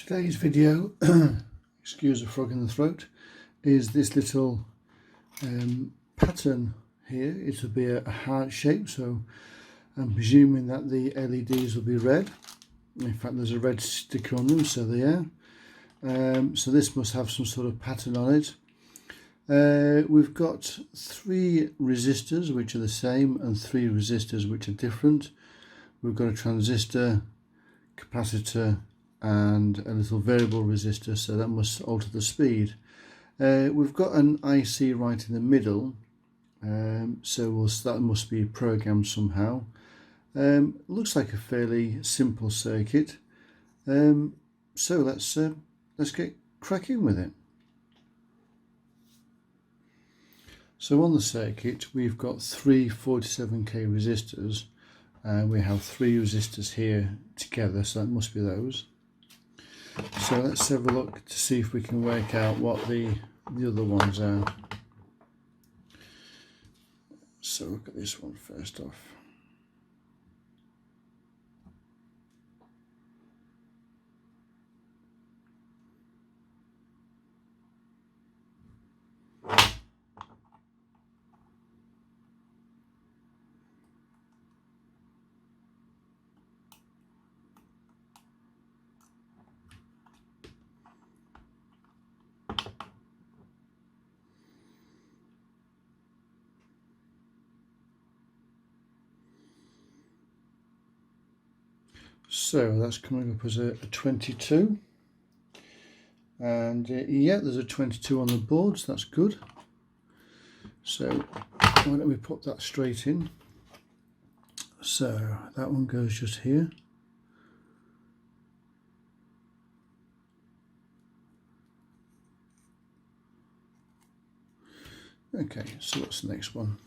Today's video, excuse a frog in the throat, is this little pattern here. It will be a heart shape, so I'm presuming that the LEDs will be red. In fact, there's a red sticker on them, so they are. So this must have some sort of pattern on it. We've got 3 resistors which are the same and 3 resistors which are different. We've got a transistor, capacitor and a little variable resistor, so that must alter the speed. We've got an IC right in the middle, so that must be programmed somehow. Looks like a fairly simple circuit, so let's get cracking with it. So on the circuit we've got 3 47k resistors, and we have 3 resistors here together, so that must be those. So let's have a look to see if we can work out what the other ones are. So look at this one first off. So that's coming up as a 22, and yeah, there's a 22 on the board, so that's good. So why don't we put that straight in. So that one goes just here. Okay, so what's the next one?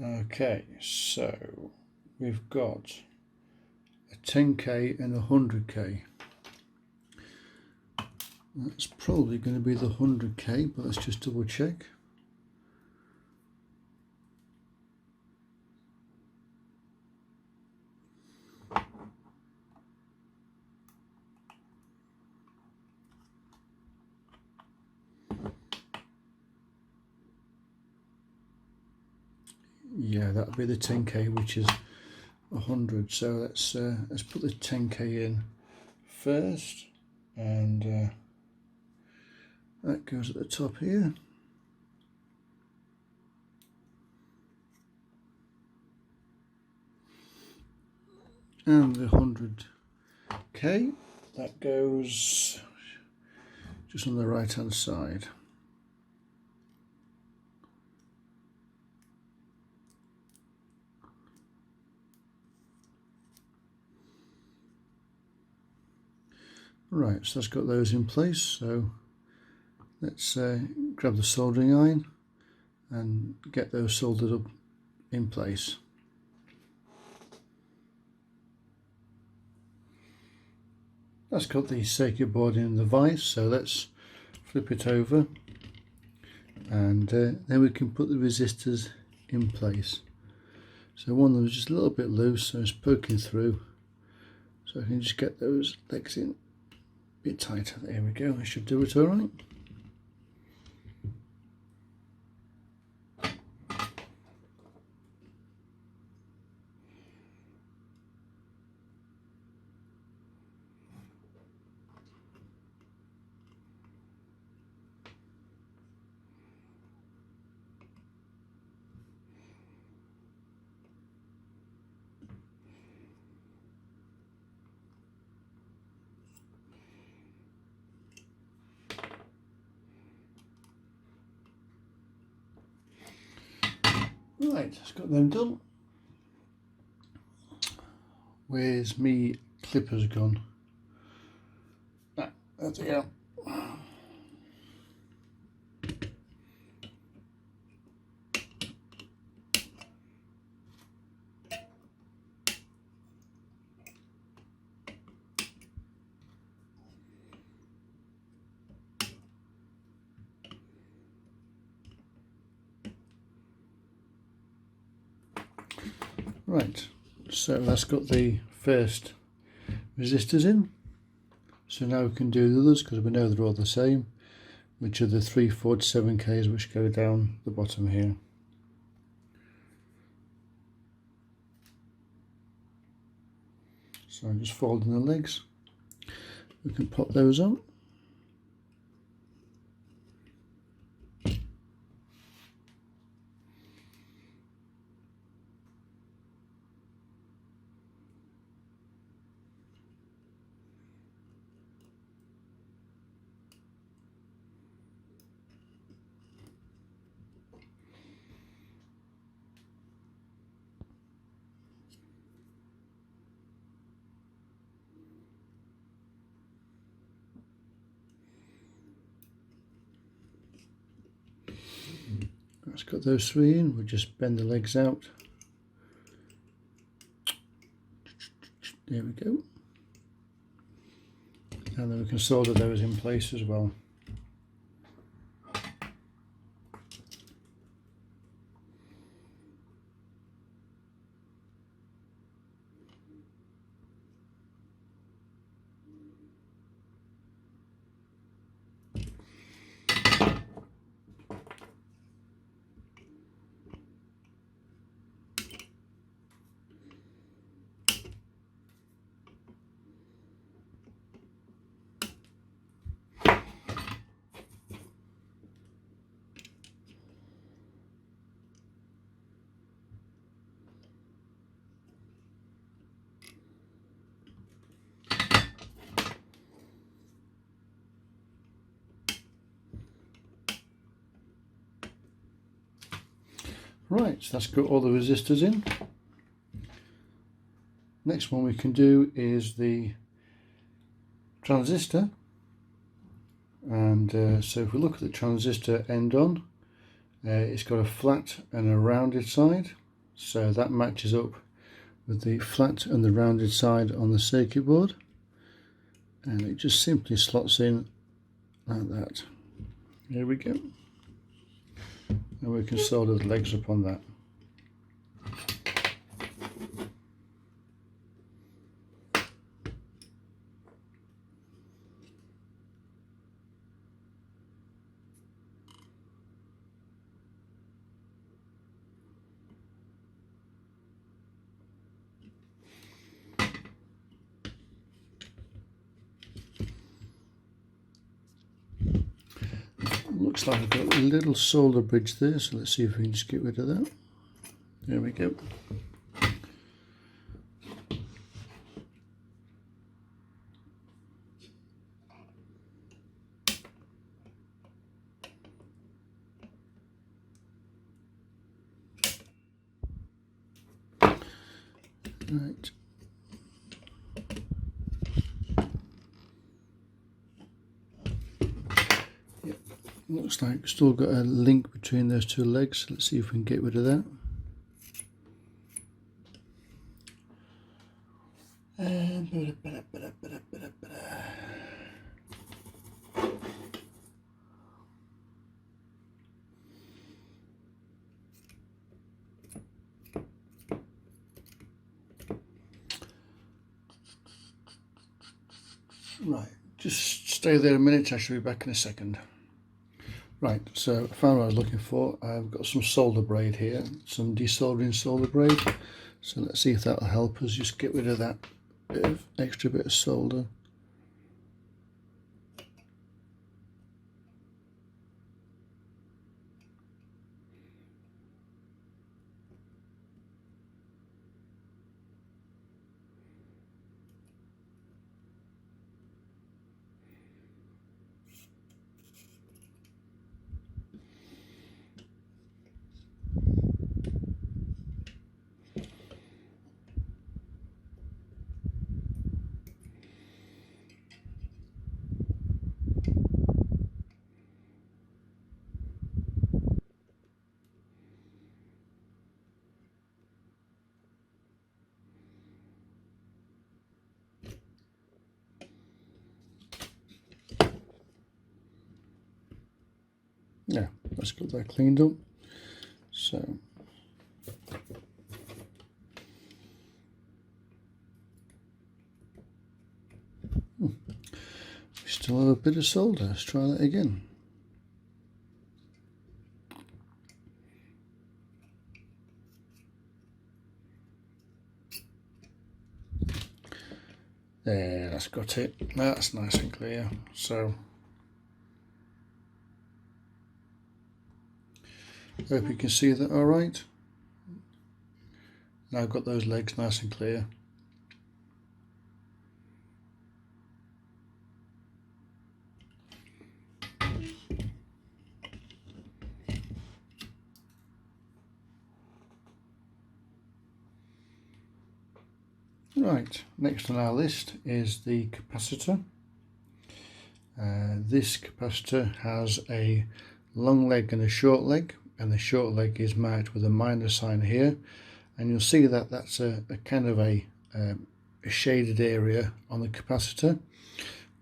Okay, so we've got a 10k and a 100k. That's probably going to be the 100k, but let's just double check. Yeah, that'll be the 10k, which is 100. So let's put the 10k in first, and that goes at the top here. And the 100k, that goes just on the right hand side. Right, so that's got those in place. So let's grab the soldering iron and get those soldered up in place. That's got the circuit board in the vise, so let's flip it over, and then we can put the resistors in place. So one of them is just a little bit loose, so it's poking through, so I can just get those legs in a bit tighter. There we go, I should do it all right. Right, it's got them done. Where's me clippers gone? Ah, there they go. Right, so that's got the first resistors in. So now we can do the others because we know they're all the same, which are the 347Ks which go down the bottom here. So I'm just folding the legs. We can pop those on. Let's got those three in. We'll just bend the legs out. There we go. And then we can solder those in place as well. Right, so that's got all the resistors in. Next one we can do is the transistor. And so if we look at the transistor end on, it's got a flat and a rounded side. So that matches up with the flat and the rounded side on the circuit board. And it just simply slots in like that. There we go. And we can solder the legs upon that. Looks like I've got a little solder bridge there, so let's see if we can just get rid of that. There we go. Right. Yep. Looks like we've still got a link between those two legs. Let's see if we can get rid of that. Right, just stay there a minute, I shall be back in a second. Right, so I found what I was looking for. I've got some solder braid here, some desoldering solder braid. So let's see if that'll help us just get rid of that extra bit of solder. Yeah, let's get that cleaned up. So Still a bit of solder. Let's try that again. There, that's got it. That's nice and clear. So hope you can see that all right. Now I've got those legs nice and clear. Right, next on our list is the capacitor. This capacitor has a long leg and a short leg, and the short leg is marked with a minus sign here, and you'll see that that's a kind of a shaded area on the capacitor.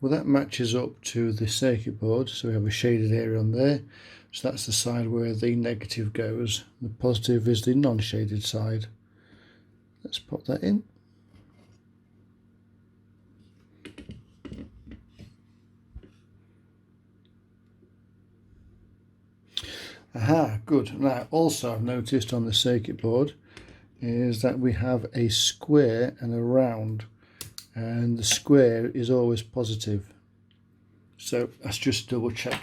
Well, that matches up to the circuit board, so we have a shaded area on there, so that's the side where the negative goes. The positive is the non-shaded side. Let's pop that in. Aha, good. Now also I've noticed on the circuit board is that we have a square and a round, and the square is always positive, so let's just double check.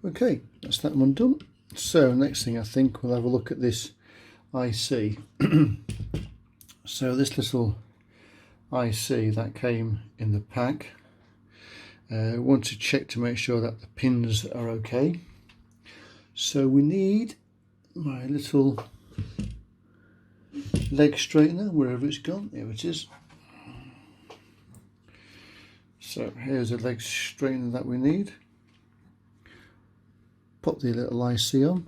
Okay, that's that one done. So next thing, I think we'll have a look at this IC. So this little IC that came in the pack, want to check to make sure that the pins are okay. So we need my little leg straightener, wherever it's gone. Here it is. So here's the leg straightener that we need. Pop the little IC on,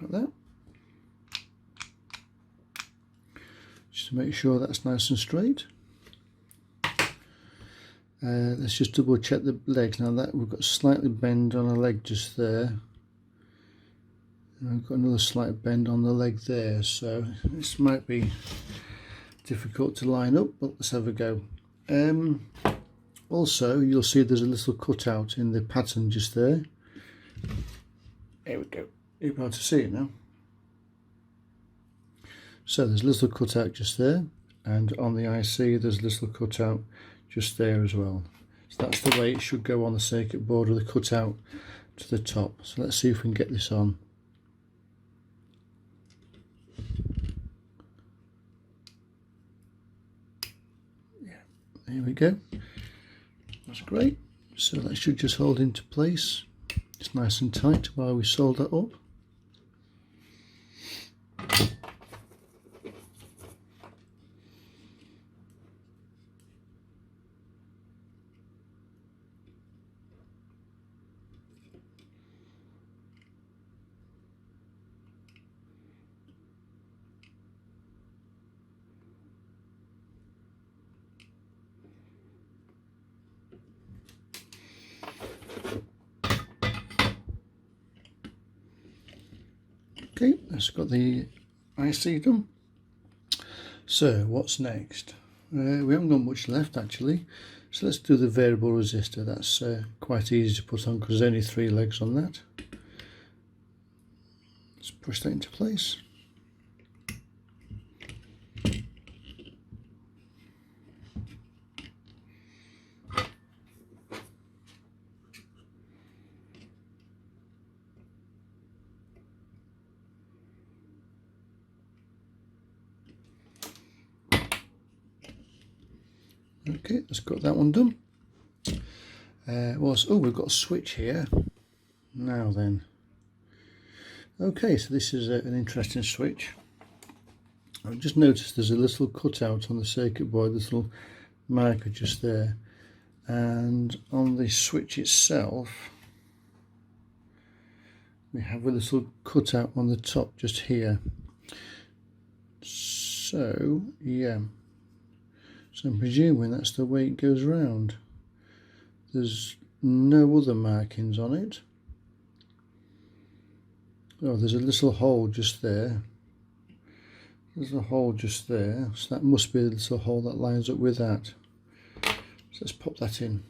like that, just to make sure that's nice and straight. Let's just double check the legs. Now that we've got slightly bend on a leg just there, and we've got another slight bend on the leg there, so this might be difficult to line up, but let's have a go. Also, you'll see there's a little cutout in the pattern just there. There we go. You'll be able to see it now. So there's a little cutout just there, and on the IC there's a little cutout just there as well. So that's the way it should go on the circuit board, with the cutout to the top. So let's see if we can get this on. Yeah, there we go. That's great. So that should just hold into place. It's nice and tight while we solder that up. Okay, that's got the IC done. So what's next? We haven't got much left actually, so let's do the variable resistor. That's quite easy to put on because there's only 3 legs on that. Let's push that into place. Okay, let's got that one done. We've got a switch here. Now then. Okay, so this is an interesting switch. I've just noticed there's a little cutout on the circuit board, this little marker just there. And on the switch itself, we have a little cutout on the top just here. So yeah, so I'm presuming that's the way it goes round. There's no other markings on it. Oh, there's a little hole just there. There's a hole just there, so that must be the little hole that lines up with that. So let's pop that in.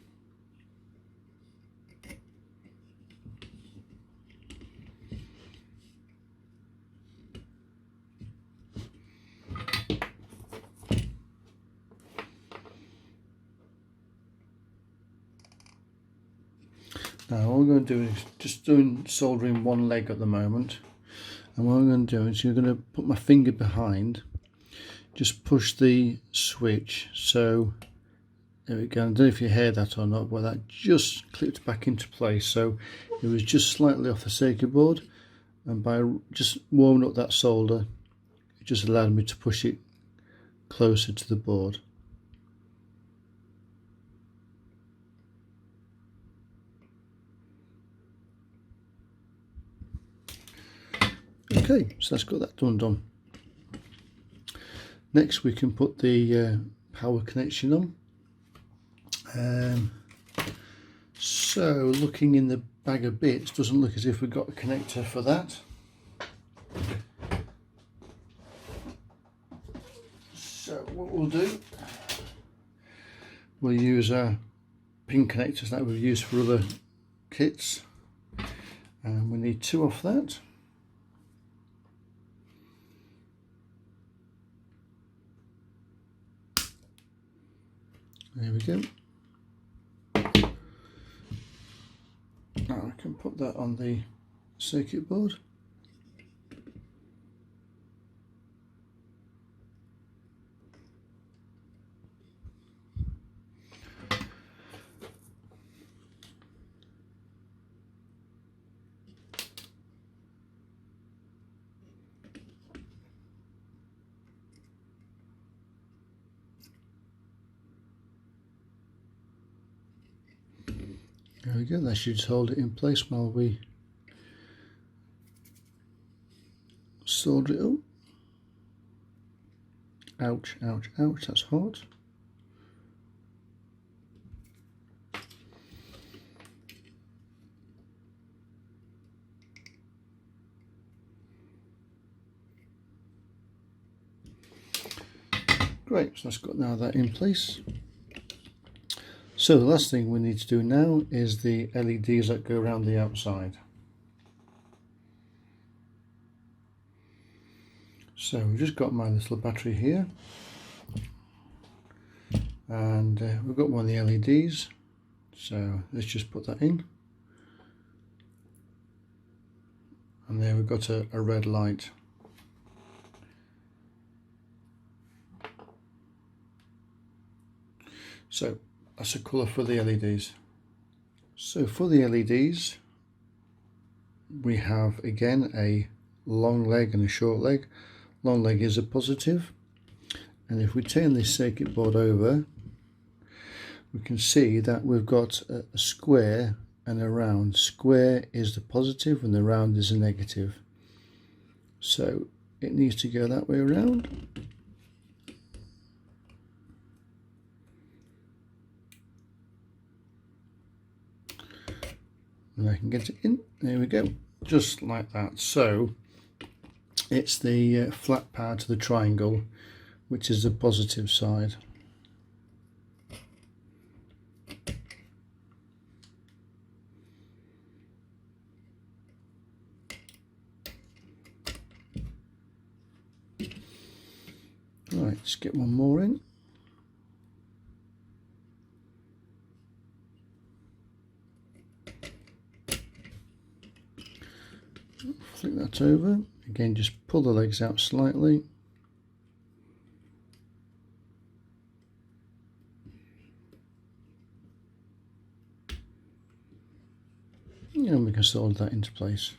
Now all we're going to do is just soldering one leg at the moment, and what I'm going to do is I'm going to put my finger behind, just push the switch. So there we go. I don't know if you hear that or not, but that just clipped back into place. So it was just slightly off the circuit board, and by just warming up that solder, it just allowed me to push it closer to the board. Okay, so that's got that done. Next we can put the power connection on. So looking in the bag of bits, doesn't look as if we've got a connector for that. So what we'll do, we'll use our pin connectors that we've used for other kits, and we need 2 off that. There we go. Now I can put that on the circuit board. There we go, that should just hold it in place while we solder it up. Ouch, ouch, ouch, that's hot. Great, so that's got now that in place. So the last thing we need to do now is the LEDs that go around the outside. So we've just got my little battery here, and we've got one of the LEDs, so let's just put that in, and there we've got a red light. So that's a colour for the LEDs. So for the LEDs we have again a long leg and a short leg. Long leg is a positive, and if we turn this circuit board over, we can see that we've got a square and a round. Square is the positive and the round is a negative, so it needs to go that way around. And I can get it in. There we go, just like that. So it's the flat part of the triangle, which is the positive side. Right, let's get one more in. Flick that over. Again, just pull the legs out slightly. And we can solder that into place.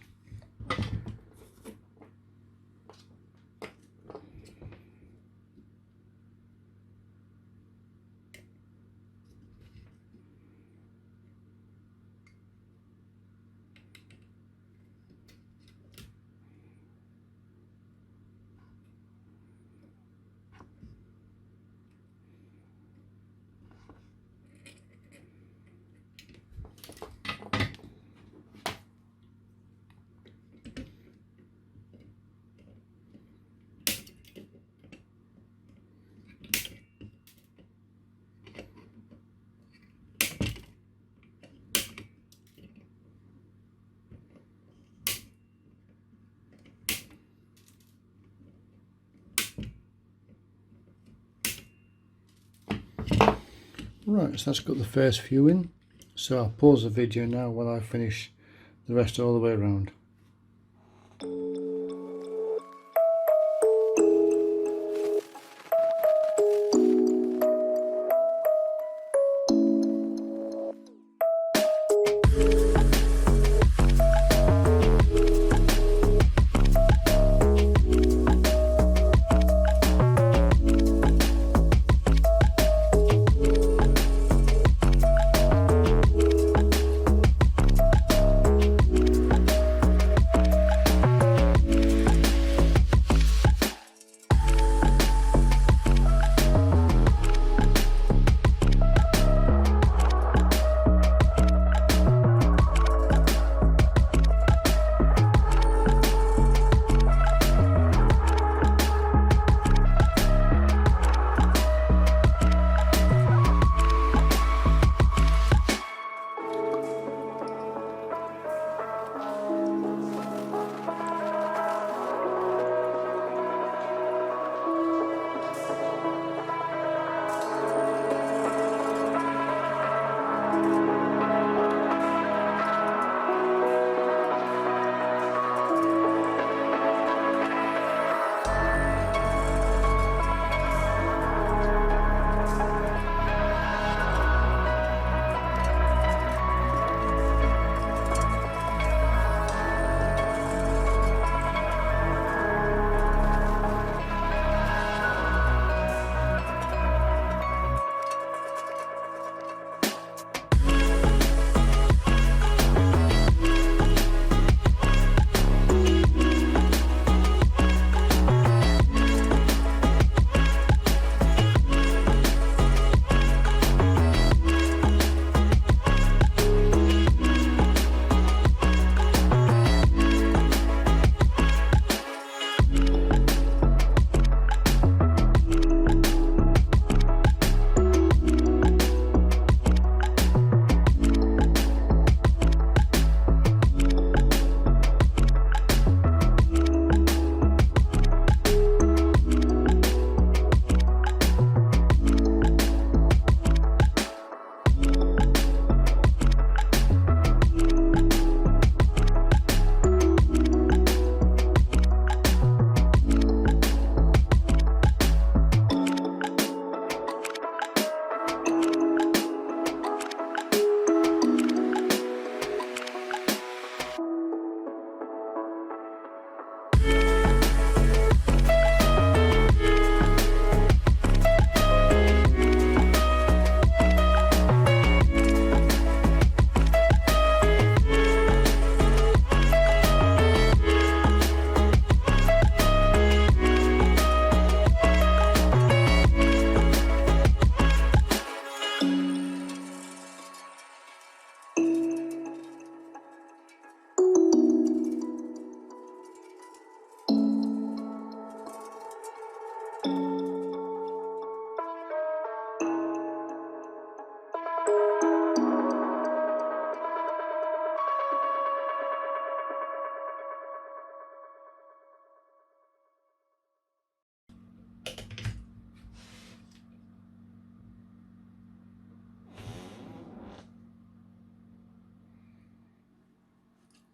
Right, so that's got the first few in. So I'll pause the video now while I finish the rest all the way around.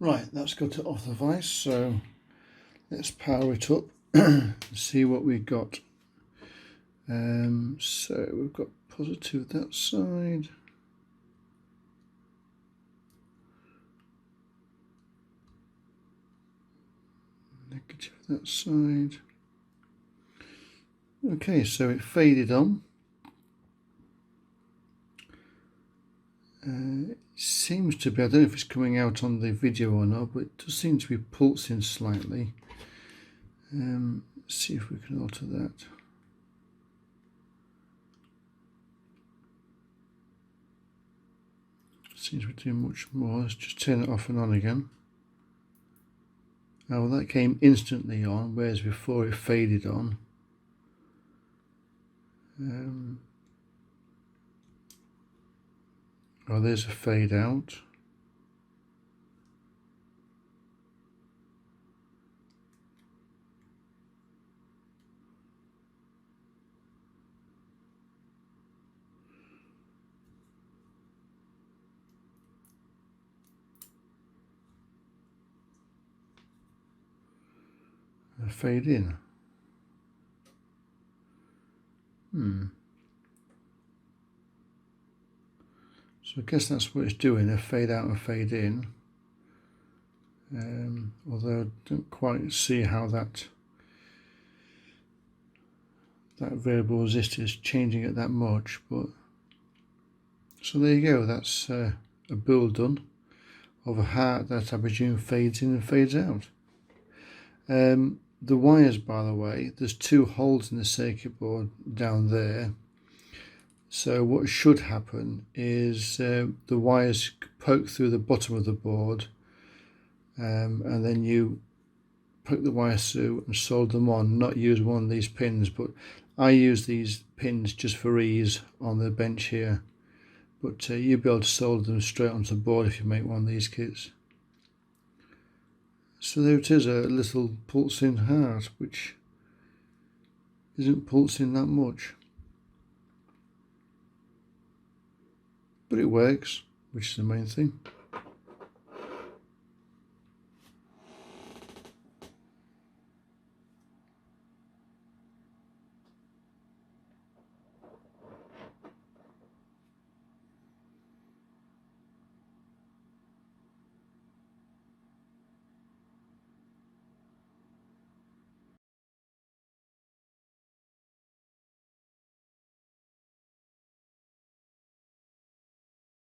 Right, that's got it off the vise, so let's power it up and see what we've got. So we've got positive that side, negative that side. Okay, so it faded on. It seems to be, I don't know if it's coming out on the video or not, but it does seem to be pulsing slightly. Let's see if we can alter that. Seems to be doing much more. Let's just turn it off and on again. Oh, well, that came instantly on, whereas before it faded on. Oh, there's a fade out. fade in. So I guess that's what it's doing, a fade out and fade in. Although I don't quite see how that variable resistor is changing it that much, but so there you go. That's a build done of a heart that I presume fades in and fades out. The wires, by the way, there's 2 holes in the circuit board down there. So what should happen is the wires poke through the bottom of the board, and then you poke the wires through and solder them on, not use one of these pins, but I use these pins just for ease on the bench here, but you'll be able to solder them straight onto the board if you make one of these kits. So there it is, a little pulsing heart which isn't pulsing that much, but it works, which is the main thing.